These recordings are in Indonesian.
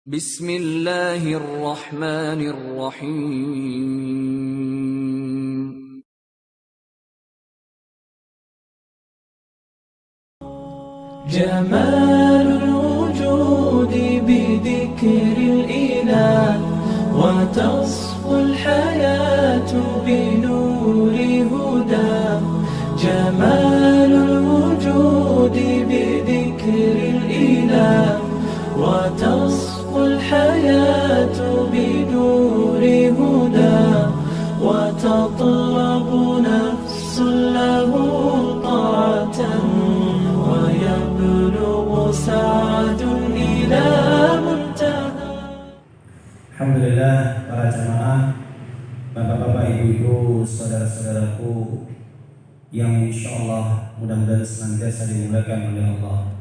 Bismillahirrahmanirrahim. جمال الوجود بذكر الإله وتصفو الحياة بنور هداه جمال الوجود بذكر الإله وتصفو الحياة بنور هداه وتطلب نفس له طاعة ويبلغ سعد إلى منتهى. Alhamdulillah, para jamaah, bapak-bapak, ibu-ibu, saudara-saudaraku yang insya Allah mudah-mudahan senantiasa dimuliakan oleh Allah.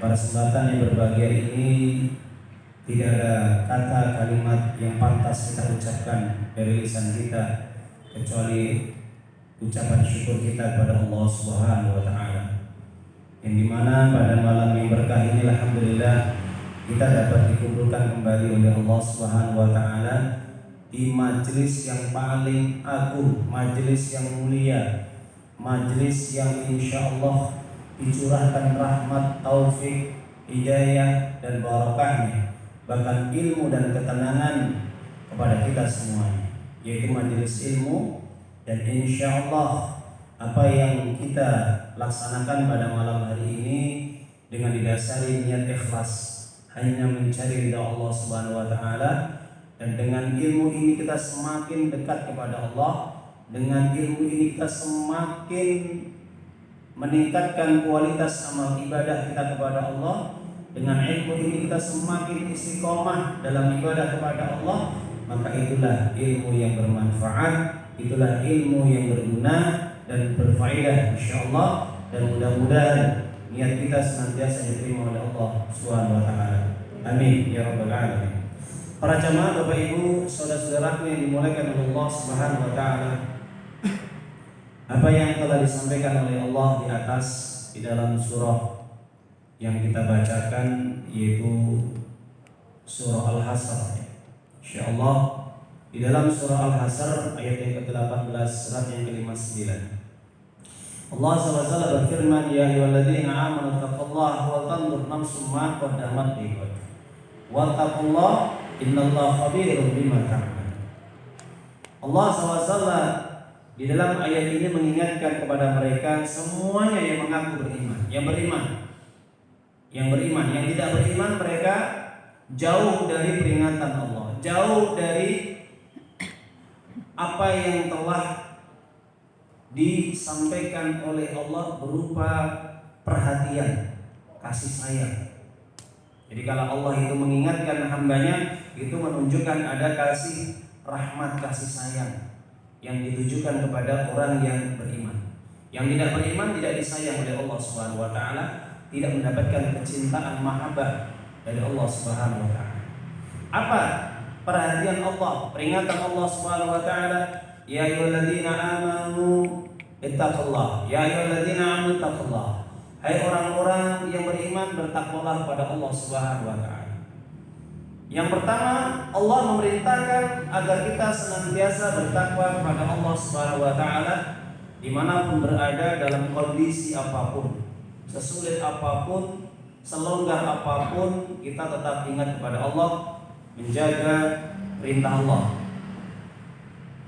Pada kesempatan yang berbahagia ini tidak ada kata kalimat yang pantas kita ucapkan dari lisan kita kecuali ucapan syukur kita kepada Allah Subhanahu wa taala. Yang dimana pada malam yang berkah ini alhamdulillah kita dapat dikumpulkan kembali oleh Allah Subhanahu wa taala di majelis yang paling agung, majelis yang mulia, majelis yang insyaallah dicurahkan rahmat, taufik, hidayah dan barokahnya, bahkan ilmu dan ketenangan kepada kita semuanya, yaitu majelis ilmu. Dan insyaallah apa yang kita laksanakan pada malam hari ini dengan didasari niat ikhlas hanya mencari ridha Allah Subhanahu wa taala, dan dengan ilmu ini kita semakin dekat kepada Allah. Dengan ilmu ini kita semakin meningkatkan kualitas amal ibadah kita kepada Allah. Dengan ilmu ini kita semakin istiqomah dalam ibadah kepada Allah. Maka itulah ilmu yang bermanfaat, itulah ilmu yang berguna dan berfaedah insyaallah, dan mudah-mudahan niat kita senantiasa diterima oleh Allah Subhanahu wa taala. Amin ya rabbal alamin. Para jamaah, Bapak Ibu, saudara-saudaraku yang dimuliakan oleh Allah Subhanahu wa taala, apa yang telah disampaikan oleh Allah di atas di dalam surah yang kita bacakan, yaitu surah Al-Hasr. Insyaallah di dalam surah Al-Hasr ayat yang ke-18 surat yang ke-59, Allah SWT berfirman, ya ayyuhalladzina amanu taqullaha wa tanzur nafsum ma qaddamat lighad wa taqullaha innallaha khabirum bima ta'malun. Allah SWT di dalam ayat ini mengingatkan kepada mereka semuanya yang mengaku beriman, yang beriman, yang tidak beriman mereka jauh dari peringatan Allah, jauh dari apa yang telah disampaikan oleh Allah berupa perhatian, kasih sayang. Jadi kalau Allah itu mengingatkan hambanya, itu menunjukkan ada kasih rahmat, kasih sayang yang ditujukan kepada orang yang beriman. Yang tidak beriman tidak disayang oleh Allah Subhanahu wa taala, tidak mendapatkan kecintaan mahabbah dari Allah Subhanahu wa taala. Apa perhatian Allah, peringatan Allah Subhanahu wa taala? Ya ayyuhalladzina amanu ittaqullah. Ya ayyuhalladzina amanu ittaqullah. Hai orang-orang yang beriman, bertakwalah kepada Allah Subhanahu wa taala. Yang pertama, Allah memerintahkan agar kita senantiasa bertakwa kepada Allah Subhanahu wa taala dimanapun berada, dalam kondisi apapun, sesulit apapun, selonggar apapun, kita tetap ingat kepada Allah, menjaga perintah Allah.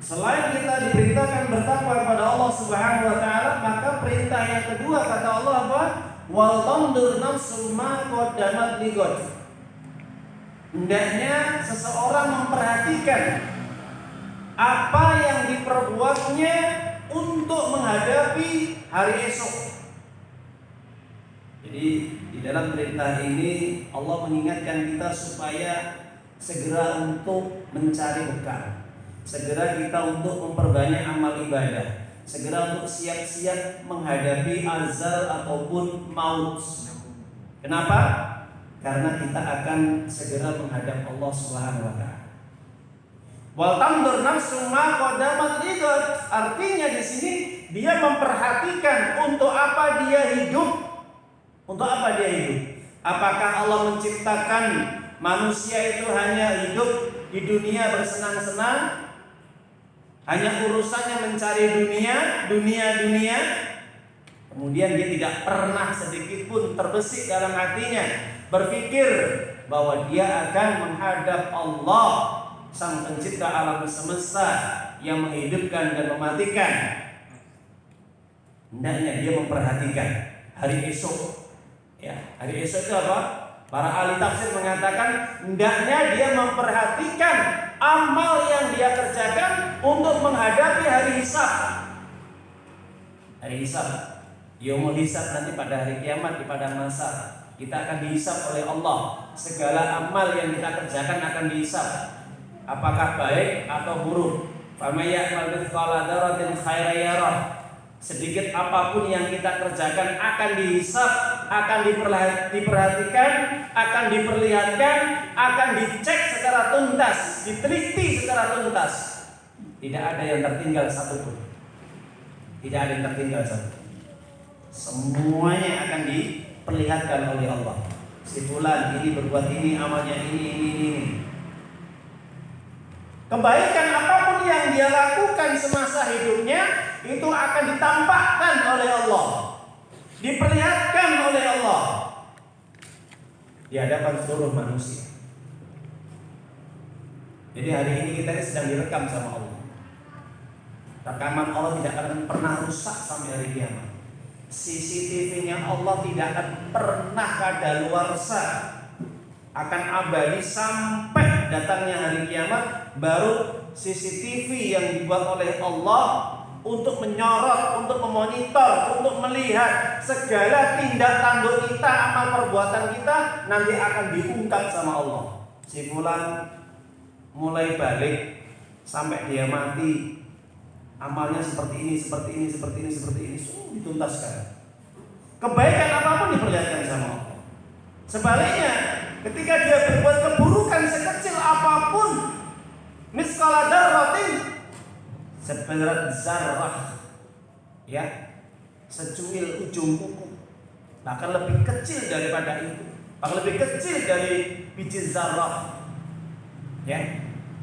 Selain kita diperintahkan bertakwa kepada Allah Subhanahu wa taala, maka perintah yang kedua kata Allah apa? Wal tandur nafsum ma qaddamat lighad. Hendaknya seseorang memperhatikan apa yang diperbuatnya untuk menghadapi hari esok. Jadi di dalam perintah ini Allah mengingatkan kita supaya segera untuk mencari bekal, segera kita untuk memperbanyak amal ibadah, segera untuk siap-siap menghadapi azal ataupun maut. Kenapa? Karena kita akan segera menghadap Allah Subhanahu wa taala. Wal tandur nafsum ma qaddamat lighad, artinya di sini dia memperhatikan untuk apa dia hidup. Untuk apa dia hidup? Apakah Allah menciptakan manusia itu hanya hidup di dunia bersenang-senang, hanya urusannya mencari dunia, kemudian dia tidak pernah sedikit pun terbesit dalam hatinya berpikir bahwa dia akan menghadap Allah, Sang Pencipta alam semesta yang menghidupkan dan mematikan. Hendaknya dia memperhatikan hari esok. Ya, hari esok itu apa? Para ahli tafsir mengatakan hendaknya dia memperhatikan amal yang dia kerjakan untuk menghadapi hari hisab. Hari hisab, yaumul hisab, nanti pada hari kiamat di padang mahsyar kita akan dihisab oleh Allah. Segala amal yang kita kerjakan akan dihisab, apakah baik atau buruk. Faman ya'mal mithqala dzarratin khairan yarah. Sedikit apapun yang kita kerjakan akan dihisab, akan diperhatikan, akan diperlihatkan, akan dicek secara tuntas, diteliti secara tuntas. Tidak ada yang tertinggal satupun. Tidak ada yang tertinggal satupun. Semuanya akan diperlihatkan oleh Allah. Si fulan ini berbuat ini, amalnya ini. Kebaikan apapun yang dia lakukan semasa hidupnya itu akan ditampakkan oleh Allah, diperlihatkan oleh Allah di hadapan seluruh manusia. Jadi hari ini kita sedang direkam sama Allah. Rekaman Allah tidak akan pernah rusak sampai hari kiamat. CCTV-nya Allah tidak akan pernah kadaluarsa, akan abadi sampai datangnya hari kiamat. Baru CCTV yang dibuat oleh Allah untuk menyorot, untuk memonitor, untuk melihat segala tindak tanduk kita, amal perbuatan kita nanti akan diungkap sama Allah. Si fulan mulai balik sampai dia mati, amalnya seperti ini, semua dituntaskan. Kebaikan apapun diperlihatkan sama Allah. Sebaliknya, ketika dia berbuat keburukan sekecil apapun, miskala dzarratin, seberat zarrah, ya, secuil ujung kuku, bahkan lebih kecil daripada itu, bahkan lebih kecil dari biji zarrah, ya,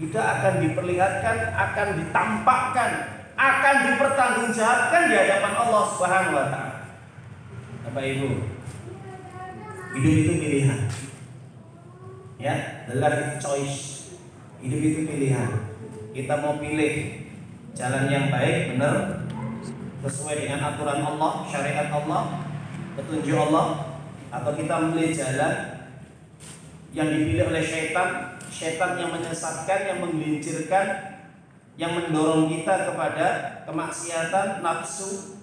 itu akan diperlihatkan, akan ditampakkan, akan dipertanggungjawabkan di hadapan Allah Subhanahu wa taala. Bapak Ibu, hidup itu pilihan. Ya, the life choice. Hidup itu pilihan. Kita mau pilih jalan yang baik, benar, sesuai dengan aturan Allah, syariat Allah, petunjuk Allah, atau kita memilih jalan yang dipilih oleh syaitan yang menyesatkan, yang menggelincirkan, yang mendorong kita kepada kemaksiatan, nafsu,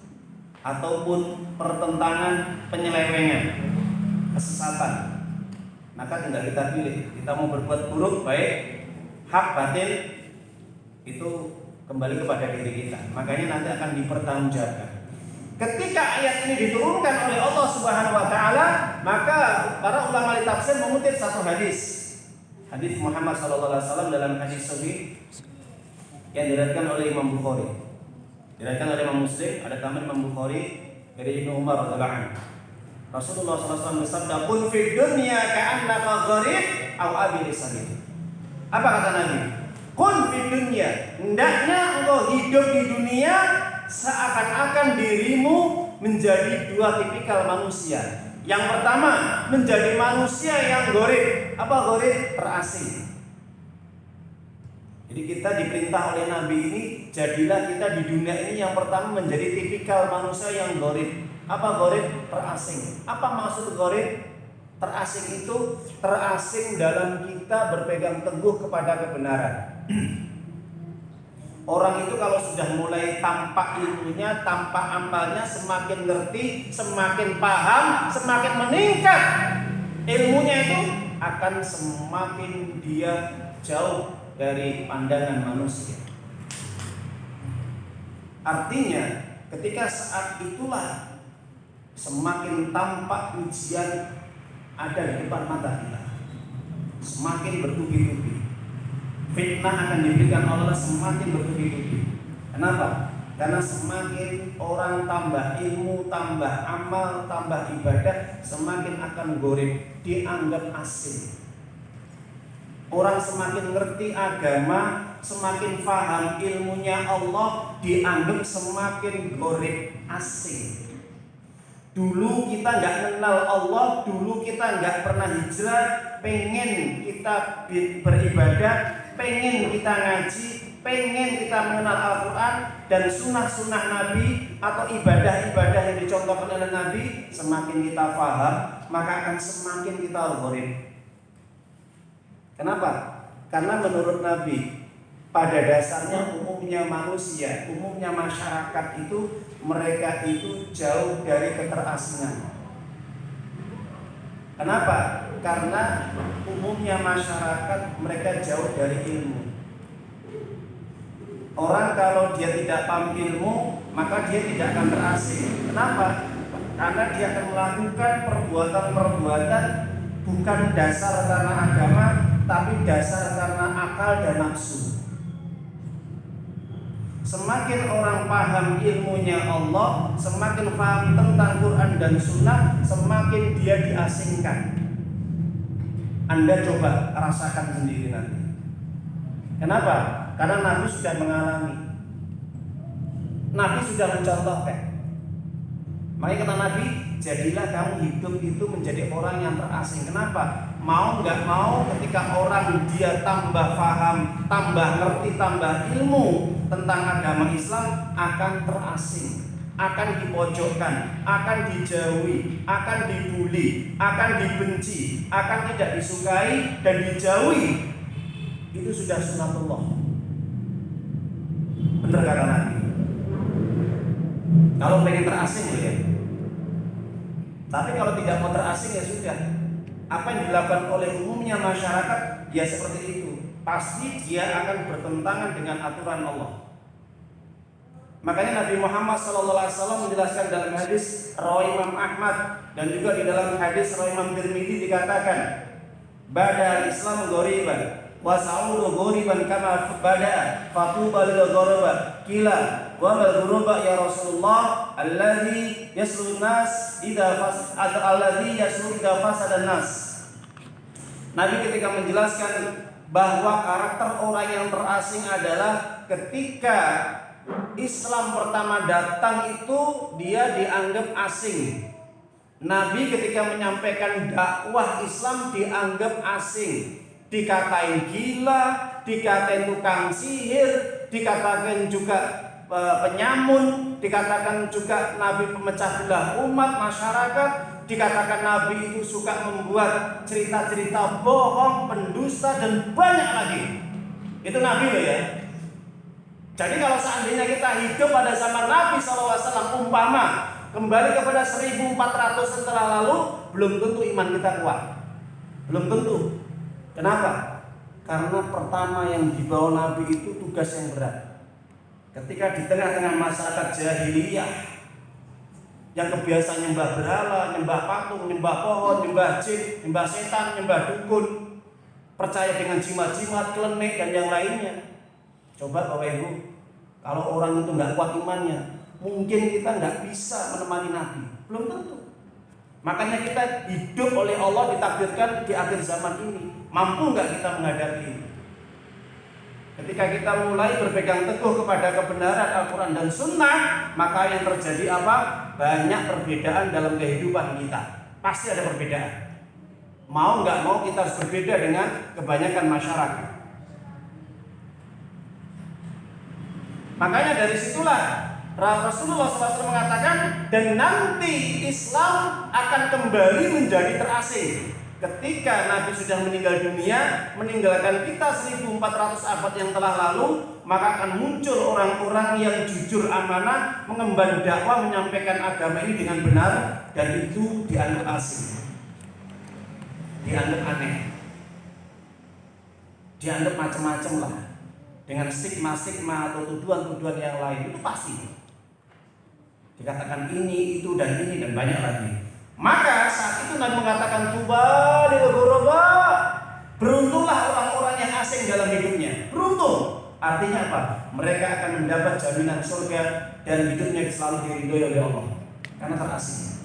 ataupun pertentangan, penyelewengan, kesesatan. Maka tinggal kita pilih. Kita mau berbuat buruk, baik, hak, batil, itu kembali kepada diri kita. Makanya nanti akan dipertanggungjawabkan. Ketika ayat ini diturunkan oleh Allah Subhanahu wa taala, maka para ulama tafsir mengutip satu hadis. Hadis Muhammad sallallahu alaihi wasallam dalam hadis sahih yang diriwayatkan oleh Imam Bukhari. Diriwayatkan oleh Imam Muslim, ada tambahan Imam Bukhari dari Ibnu Umar radhiyallahu anhu. Rasulullah sallallahu alaihi wasallam bersabda, "Kun fid dunya ka'annaka gharib aw abir sabil." Apa kata Nabi? Kun fid dunya, hendaknya engkau hidup di dunia seakan-akan dirimu menjadi dua tipikal manusia. Yang pertama, menjadi manusia yang gharib. Apa gharib? Terasing. Jadi kita diperintah oleh Nabi ini, jadilah kita di dunia ini yang pertama menjadi tipikal manusia yang gharib. Apa gharib? Terasing. Apa maksud gharib? Terasing itu terasing dalam kita berpegang teguh kepada kebenaran. Orang itu kalau sudah mulai tampak ilmunya, tampak amalnya, semakin ngerti, semakin paham, semakin meningkat ilmunya, itu akan semakin dia jauh dari pandangan manusia. Artinya ketika saat itulah semakin tampak ujian ada di depan mata kita, semakin bertubi-tubi. Fitnah akan diberikan Allah semakin bertubi-tubi. Kenapa? Karena semakin orang tambah ilmu, tambah amal, tambah ibadah, semakin akan gharib, dianggap asing. Orang semakin ngerti agama, semakin paham ilmunya Allah, dianggap semakin gorib, asing. Dulu kita nggak kenal Allah, dulu kita nggak pernah hijrah, pengen kita beribadah, pengen kita ngaji, pengen kita mengenal Al-Quran dan sunnah-sunnah Nabi atau ibadah-ibadah yang dicontohkan oleh Nabi. Semakin kita paham, maka akan semakin kita gorib. Kenapa? Karena menurut Nabi, pada dasarnya umumnya manusia, umumnya masyarakat itu, mereka itu jauh dari keterasingan. Kenapa? Karena umumnya masyarakat mereka jauh dari ilmu. Orang kalau dia tidak paham ilmu, maka dia tidak akan terasing. Kenapa? Karena dia akan melakukan perbuatan-perbuatan bukan dasar karena agama, tapi dasar karena akal dan nafsu. Semakin orang paham ilmunya Allah, semakin paham tentang Quran dan Sunnah, semakin dia diasingkan. Anda coba rasakan sendiri nanti. Kenapa? Karena Nabi sudah mengalami. Nabi sudah mencontohkan. Makanya kata Nabi, jadilah kamu hidup itu menjadi orang yang terasing. Kenapa? Mau nggak mau, ketika orang dia tambah paham, tambah ngerti, tambah ilmu tentang agama Islam, akan terasing, akan dipojokkan, akan dijauhi, akan dibully, akan dibenci, akan tidak disukai dan dijauhi. Itu sudah sunatullah. Benar kata Nabi. Kalau pengen terasing ya. Tapi kalau tidak mau terasing ya sudah. Apa yang dilakukan oleh umumnya masyarakat ya seperti itu. Pasti dia akan bertentangan dengan aturan Allah. Makanya Nabi Muhammad SAW menjelaskan dalam hadis riwayat Imam Ahmad dan juga di dalam hadis riwayat Imam Tirmidzi dikatakan, "Bada Islam ghoriban wa sa'udu ghoriban kama bada fatuba lil ghuraba." Kila wa mal ghuraba ya Rasulullah alladzi yaslu nas idza fasada nas. Nabi ketika menjelaskan bahwa karakter orang yang terasing adalah ketika Islam pertama datang itu dia dianggap asing. Nabi ketika menyampaikan dakwah Islam dianggap asing, dikatain gila, dikatain tukang sihir, dikatakan juga penyamun, dikatakan juga Nabi pemecah belah umat masyarakat, dikatakan Nabi itu suka membuat cerita-cerita bohong, pendusta dan banyak lagi. Itu Nabi loh ya. Jadi kalau seandainya kita hidup pada zaman Nabi SAW, umpama kembali kepada 1400 setelah lalu, belum tentu iman kita kuat. Belum tentu. Kenapa? Karena pertama yang dibawa Nabi itu tugas yang berat. Ketika di tengah-tengah masyarakat jahiliyah yang kebiasaan nyembah berhala, nyembah patung, nyembah pohon, nyembah jin, nyembah setan, nyembah dukun, percaya dengan jimat-jimat, klenik dan yang lainnya. Coba Bapak Ibu, kalau orang itu nggak kuat imannya, mungkin kita nggak bisa menemani Nabi. Belum tentu. Makanya kita hidup oleh Allah ditakdirkan di akhir zaman ini. Mampu nggak kita menghadapi ini? Ketika kita mulai berpegang teguh kepada kebenaran Al-Quran dan Sunnah, maka yang terjadi apa? Banyak perbedaan dalam kehidupan kita. Pasti ada perbedaan. Mau nggak mau kita harus berbeda dengan kebanyakan masyarakat. Makanya dari situlah Rasulullah SAW mengatakan, dan nanti Islam akan kembali menjadi terasing. Ketika Nabi sudah meninggal dunia, meninggalkan kita 1400 abad yang telah lalu, maka akan muncul orang-orang yang jujur amanah, mengemban dakwah, menyampaikan agama ini dengan benar, dan itu dianggap asing, dianggap aneh, dianggap macam-macam lah, dengan stigma-stigma atau tuduhan-tuduhan yang lain. Itu pasti dikatakan ini, itu, dan ini, dan banyak lagi. Maka saat itu Nabi mengatakan, tuba lil ghuraba, beruntunglah orang-orang yang asing dalam hidupnya. Beruntung artinya apa? Mereka akan mendapat jaminan surga dan hidupnya selalu diridhoi oleh Allah karena terasing.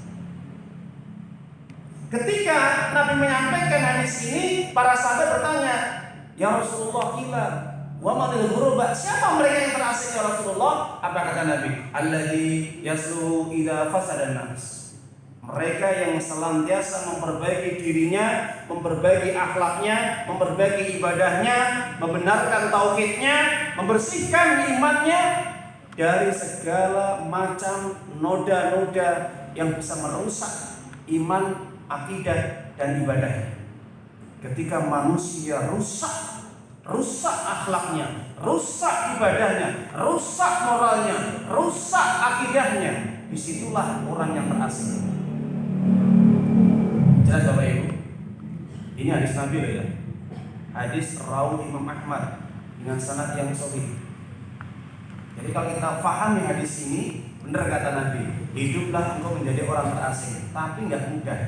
Ketika Nabi menyampaikan hadis ini, para sahabat bertanya, Ya Rasulullah, qila wa manil ghuraba, siapa mereka yang terasing ya Rasulullah? Apa kata Nabi? Alladzi yasluhu idza fasada nas, mereka yang senantiasa memperbaiki dirinya, memperbaiki akhlaknya, memperbaiki ibadahnya, membenarkan tauhidnya, membersihkan imannya dari segala macam noda-noda yang bisa merusak iman, akidah, dan ibadahnya. Ketika manusia rusak akhlaknya, rusak ibadahnya, rusak moralnya, rusak akidahnya, disitulah orang yang terasing. Jelas Bapak Ibu? Ini hadis Nabi loh ya. Hadis rawi Imam Ahmad dengan sanad yang sahih. Jadi kalau kita pahami hadis ini, benar kata Nabi, hiduplah engkau menjadi orang terasing. Tapi nggak mudah.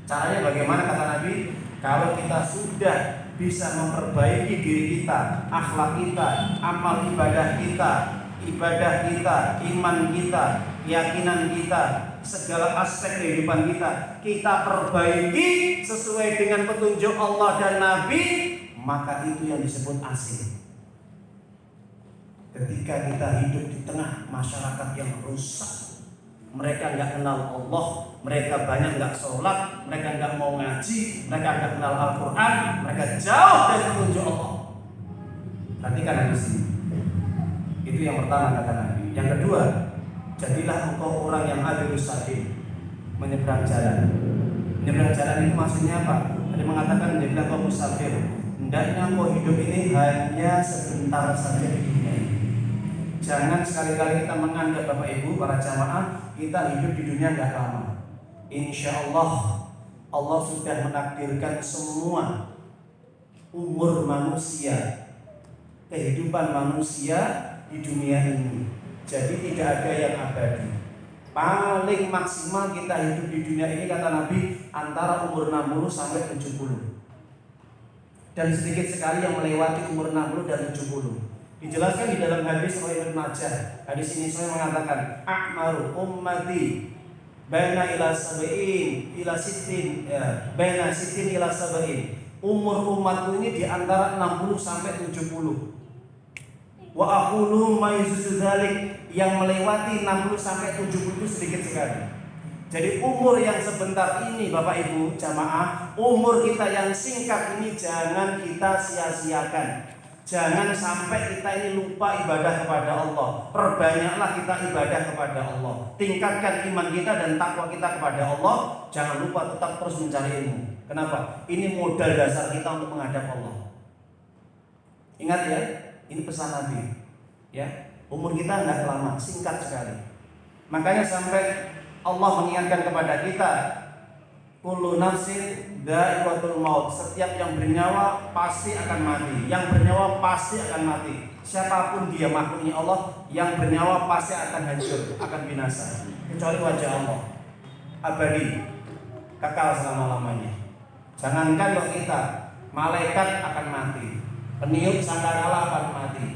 Caranya bagaimana kata Nabi? Kalau kita sudah bisa memperbaiki diri kita, akhlak kita, amal ibadah kita, iman kita, keyakinan kita, segala aspek kehidupan kita perbaiki sesuai dengan petunjuk Allah dan Nabi, maka itu yang disebut asing. Ketika kita hidup di tengah masyarakat yang rusak, mereka nggak kenal Allah, mereka banyak nggak sholat, mereka nggak mau ngaji, mereka nggak kenal Al-Quran, mereka jauh dari petunjuk Allah. Perhatikan hadis ini. Itu yang pertama kata Nabi. Yang kedua, jadilah engkau orang yang adilus sabil, menyeberang jalan. Menyeberang jalan itu maksudnya apa? Tadi mengatakan jadilah engkau musafir. Hendaknya engkau hidup ini hanya sebentar saja di dunia ini. Jangan sekali-kali kita menganggap Bapak Ibu para jamaah kita hidup di dunia nggak lama. Insya Allah Allah sudah menakdirkan semua umur manusia, kehidupan manusia di dunia ini. Jadi tidak ada yang abadi. Paling maksimal kita hidup di dunia ini kata Nabi antara umur 60 sampai 70. Dan sedikit sekali yang melewati umur 60 dan 70. Dijelaskan di dalam hadis oleh Ibnu Majah. Hadis ini saya mengatakan a'maru ummati baina ila sab'in ila sittin baina sittin ila sab'in. Umur umatku ini di antara 60 sampai 70. Wa aqulu ma yuzu dzalik, yang melewati 60 sampai 70 itu sedikit sekali. Jadi umur yang sebentar ini Bapak Ibu jamaah, umur kita yang singkat ini jangan kita sia-siakan. Jangan sampai kita ini lupa ibadah kepada Allah. Perbanyaklah kita ibadah kepada Allah. Tingkatkan iman kita dan takwa kita kepada Allah. Jangan lupa tetap terus mencari ilmu. Kenapa? Ini modal dasar kita untuk menghadap Allah. Ingat ya, ini pesan Nabi. Ya, umur kita enggak lama, singkat sekali. Makanya sampai Allah mengingatkan kepada kita, kullu nafsin dha'iqatul maut, setiap yang bernyawa pasti akan mati. Yang bernyawa pasti akan mati. Siapapun dia makhluknya Allah, yang bernyawa pasti akan hancur, akan binasa. Kecuali wajah Allah, abadi, kekal selama-lamanya. Jangankan loh kita, malaikat akan mati, peniup sangkakala akan mati.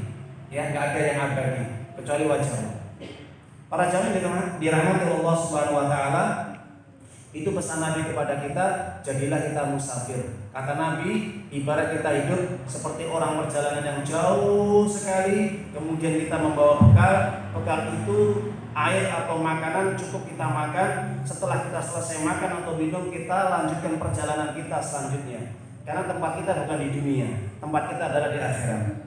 Ya, nggak ada yang abadi kecuali wajah Allah. Para jamaah dirahmati Allah Subhanahu wa taala, itu pesan Nabi kepada kita, jadilah kita musafir. Kata Nabi, ibarat kita hidup seperti orang perjalanan yang jauh sekali, kemudian kita membawa bekal itu air atau makanan cukup kita makan. Setelah kita selesai makan atau minum, kita lanjutkan perjalanan kita selanjutnya. Karena tempat kita bukan di dunia, tempat kita adalah di akhirat.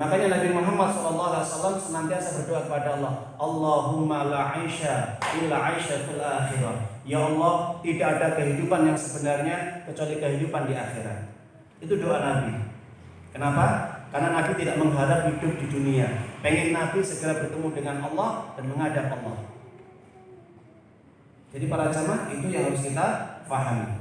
Makanya Nabi Muhammad SAW senantiasa berdoa kepada Allah, Allahumma la aisha illa aisha fil akhirah. Ya Allah, tidak ada kehidupan yang sebenarnya kecuali kehidupan di akhirat. Itu doa Nabi. Kenapa? Karena Nabi tidak mengharap hidup di dunia. Pengen Nabi segera bertemu dengan Allah dan menghadap Allah. Jadi para jamaah itu yang harus kita pahami.